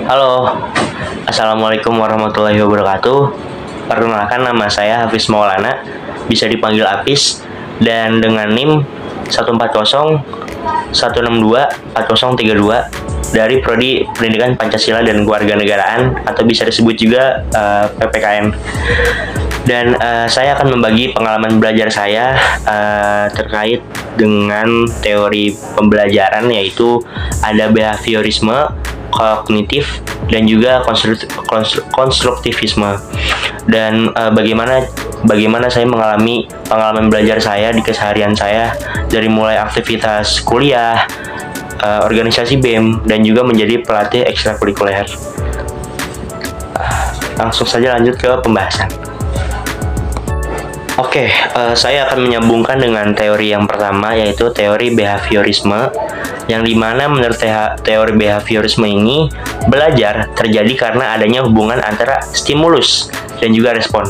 Halo, Assalamualaikum warahmatullahi wabarakatuh. Perkenalkan, nama saya Hafiz Maulana, bisa dipanggil Apis, dan dengan NIM 140 162 4032 dari Prodi Pendidikan Pancasila dan Kewarganegaraan, atau bisa disebut juga PPKN. Dan saya akan membagi pengalaman belajar saya terkait dengan teori pembelajaran, yaitu ada behaviorisme, kognitif, dan juga konstruktivisme. Dan bagaimana saya mengalami pengalaman belajar saya di keseharian saya, dari mulai aktivitas kuliah, organisasi BEM, dan juga menjadi pelatih ekstrakurikuler. Langsung saja lanjut ke pembahasan. Oke, saya akan menyambungkan dengan teori yang pertama, yaitu teori behaviorisme, yang dimana menurut teori behaviorisme ini, belajar terjadi karena adanya hubungan antara stimulus dan juga respon,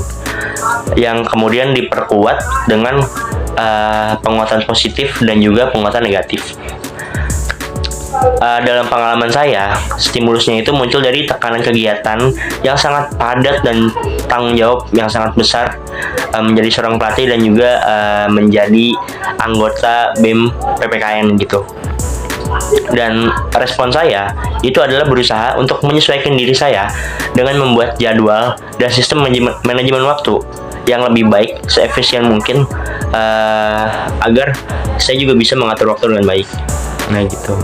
yang kemudian diperkuat dengan penguatan positif dan juga penguatan negatif. Dalam pengalaman saya, stimulusnya itu muncul dari tekanan kegiatan yang sangat padat dan tanggung jawab yang sangat besar, menjadi seorang pelatih dan juga menjadi anggota BEM PPKN gitu. Dan respon saya itu adalah berusaha untuk menyesuaikan diri saya dengan membuat jadwal dan sistem manajemen waktu yang lebih baik, seefisien mungkin, agar saya juga bisa mengatur waktu dengan baik. Nah gitu.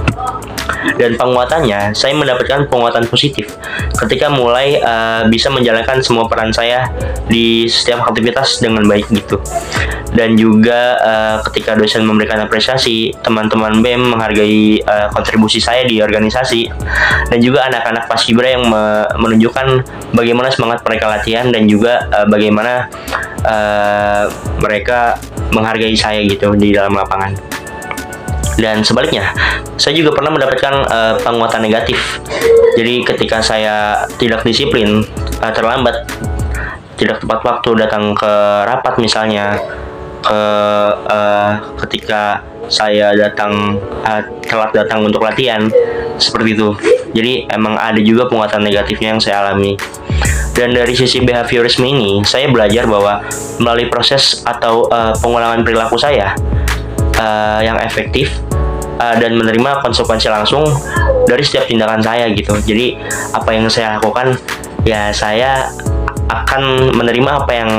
Dan penguatannya, saya mendapatkan penguatan positif ketika mulai bisa menjalankan semua peran saya di setiap aktivitas dengan baik gitu. Dan juga ketika dosen memberikan apresiasi, teman-teman BEM menghargai kontribusi saya di organisasi, dan juga anak-anak paskibra yang menunjukkan bagaimana semangat mereka latihan, dan juga bagaimana mereka menghargai saya gitu di dalam lapangan. Dan sebaliknya, saya juga pernah mendapatkan penguatan negatif. Jadi ketika saya tidak disiplin, terlambat, tidak tepat waktu datang ke rapat misalnya, ketika saya telat datang untuk latihan, seperti itu. Jadi emang ada juga penguatan negatifnya yang saya alami. Dan dari sisi behaviorisme ini, saya belajar bahwa melalui proses atau pengulangan perilaku saya yang efektif, dan menerima konsekuensi langsung dari setiap tindakan saya gitu. Jadi apa yang saya lakukan, ya saya akan menerima apa yang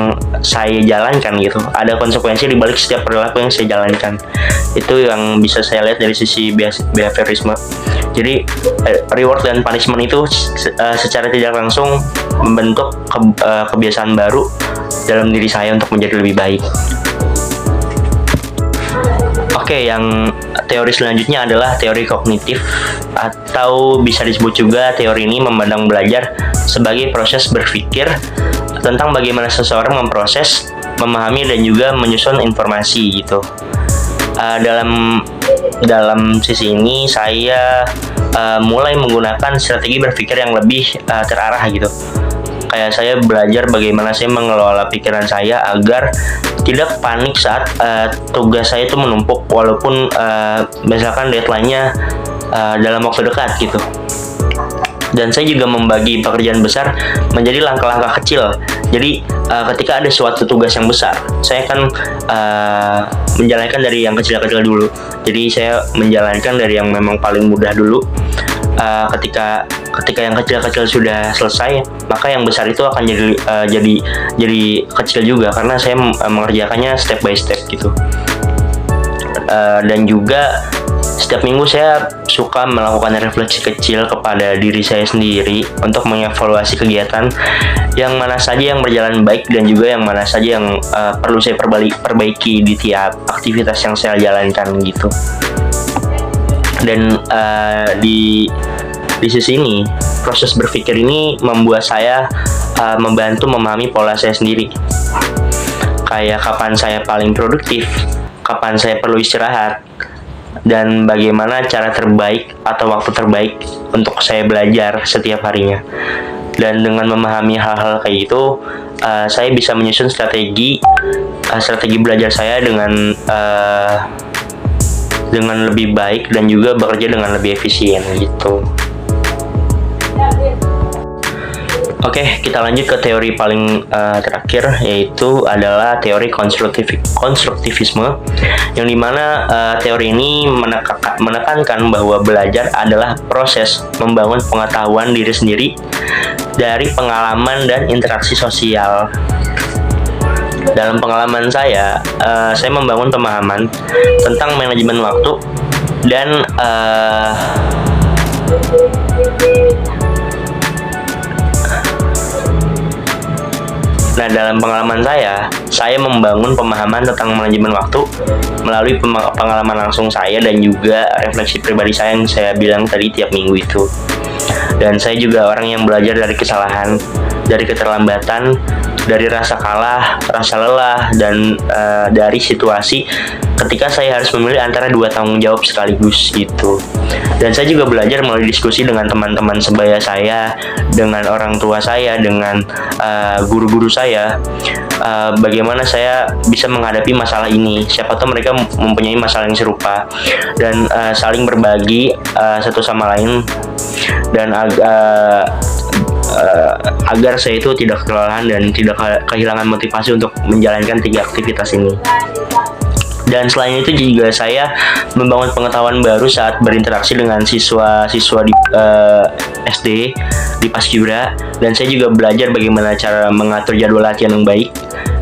saya jalankan gitu. Ada konsekuensi di balik setiap perilaku yang saya jalankan. Itu yang bisa saya lihat dari sisi behaviorisme. Jadi reward dan punishment itu secara tidak langsung membentuk kebiasaan baru dalam diri saya untuk menjadi lebih baik. Oke, yang teori selanjutnya adalah teori kognitif, atau bisa disebut juga teori ini memandang belajar sebagai proses berpikir tentang bagaimana seseorang memproses, memahami, dan juga menyusun informasi gitu. Dalam sisi ini saya mulai menggunakan strategi berpikir yang lebih terarah gitu. Kayak saya belajar bagaimana saya mengelola pikiran saya agar tidak panik saat tugas saya itu menumpuk, walaupun misalkan deadline-nya dalam waktu dekat gitu. Dan saya juga membagi pekerjaan besar menjadi langkah-langkah kecil. Jadi ketika ada suatu tugas yang besar, saya akan menjalankan dari yang kecil-kecil dulu. Jadi saya menjalankan dari yang memang paling mudah dulu. Ketika yang kecil-kecil sudah selesai, maka yang besar itu akan jadi kecil juga, karena saya mengerjakannya step by step gitu. Dan juga setiap minggu saya suka melakukan refleksi kecil kepada diri saya sendiri untuk mengevaluasi kegiatan yang mana saja yang berjalan baik, dan juga yang mana saja yang perlu saya perbaiki di tiap aktivitas yang saya jalankan gitu. Dan di sisi ini, proses berpikir ini membuat saya membantu memahami pola saya sendiri. Kayak kapan saya paling produktif, kapan saya perlu istirahat, dan bagaimana cara terbaik atau waktu terbaik untuk saya belajar setiap harinya. Dan dengan memahami hal-hal kayak itu, saya bisa menyusun strategi belajar saya dengan lebih baik, dan juga bekerja dengan lebih efisien gitu. Oke, kita lanjut ke teori paling terakhir, yaitu adalah teori konstruktivisme, yang dimana teori ini menekankan bahwa belajar adalah proses membangun pengetahuan diri sendiri dari pengalaman dan interaksi sosial. Dalam pengalaman saya membangun pemahaman tentang manajemen waktu dan dalam pengalaman saya membangun pemahaman tentang manajemen waktu melalui pengalaman langsung saya dan juga refleksi pribadi saya yang saya bilang tadi tiap minggu itu. Dan saya juga orang yang belajar dari kesalahan, dari keterlambatan, dari rasa kalah, rasa lelah, dan dari situasi ketika saya harus memilih antara dua tanggung jawab sekaligus gitu. Dan saya juga belajar melalui diskusi dengan teman-teman sebaya saya, dengan orang tua saya, dengan guru-guru saya, bagaimana saya bisa menghadapi masalah ini. Siapa tahu mereka mempunyai masalah yang serupa, dan saling berbagi satu sama lain, dan agar saya itu tidak kelelahan dan tidak kehilangan motivasi untuk menjalankan 3 aktivitas ini. Dan selain itu juga saya membangun pengetahuan baru saat berinteraksi dengan siswa-siswa di SD, di Paskibra, dan saya juga belajar bagaimana cara mengatur jadwal latihan yang baik.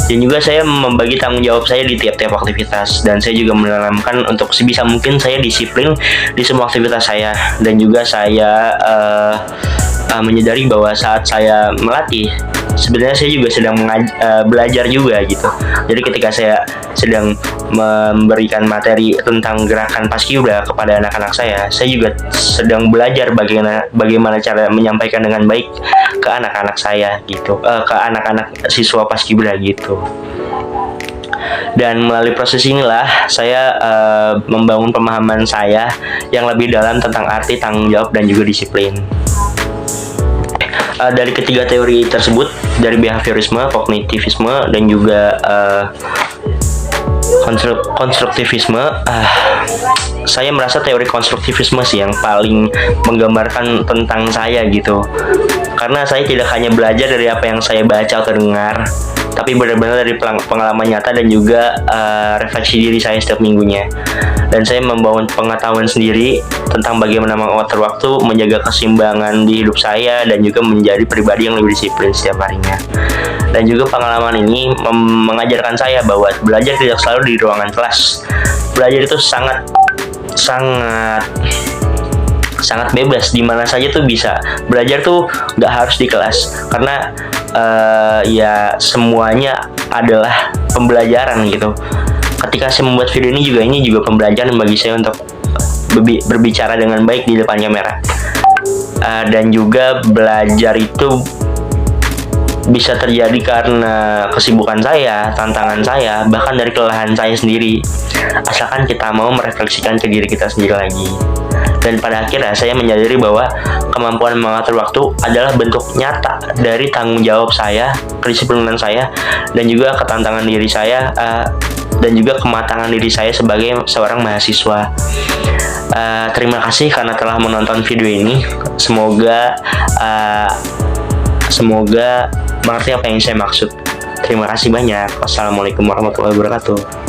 Dan juga saya membagi tanggung jawab saya di tiap-tiap aktivitas, dan saya juga menanamkan untuk sebisa mungkin saya disiplin di semua aktivitas saya. Dan juga saya menyadari bahwa saat saya melatih, sebenarnya saya juga sedang belajar juga gitu. Jadi ketika saya sedang memberikan materi tentang gerakan Paskibra kepada anak-anak saya juga sedang belajar bagaimana cara menyampaikan dengan baik ke anak-anak saya gitu, ke anak-anak siswa Paskibra gitu. Dan melalui proses inilah saya membangun pemahaman saya yang lebih dalam tentang arti tanggung jawab dan juga disiplin. Dari ketiga teori tersebut, dari behaviorisme, kognitivisme, dan juga konstruktivisme, saya merasa teori konstruktivisme sih yang paling menggambarkan tentang saya gitu. Karena saya tidak hanya belajar dari apa yang saya baca atau dengar, tapi benar-benar dari pengalaman nyata dan juga refleksi diri saya setiap minggunya. Dan saya membangun pengetahuan sendiri tentang bagaimana mengatur waktu, menjaga keseimbangan di hidup saya, dan juga menjadi pribadi yang lebih disiplin setiap harinya. Dan juga pengalaman ini mengajarkan saya bahwa belajar tidak selalu di ruangan kelas. Belajar itu sangat bebas, di mana saja tuh bisa. Belajar tuh nggak harus di kelas, karena ya semuanya adalah pembelajaran gitu. Ketika saya membuat video ini juga pembelajaran bagi saya untuk berbicara dengan baik di depan kamera. Dan juga belajar itu bisa terjadi karena kesibukan saya, tantangan saya, bahkan dari kelelahan saya sendiri, asalkan kita mau merefleksikan ke diri kita sendiri lagi. Dan pada akhirnya saya menyadari bahwa kemampuan mengatur waktu adalah bentuk nyata dari tanggung jawab saya, kedisiplinan saya, dan juga ketantangan diri saya, dan juga kematangan diri saya sebagai seorang mahasiswa. Terima kasih karena telah menonton video ini. Semoga mengerti apa yang saya maksud. Terima kasih banyak. Wassalamualaikum warahmatullahi wabarakatuh.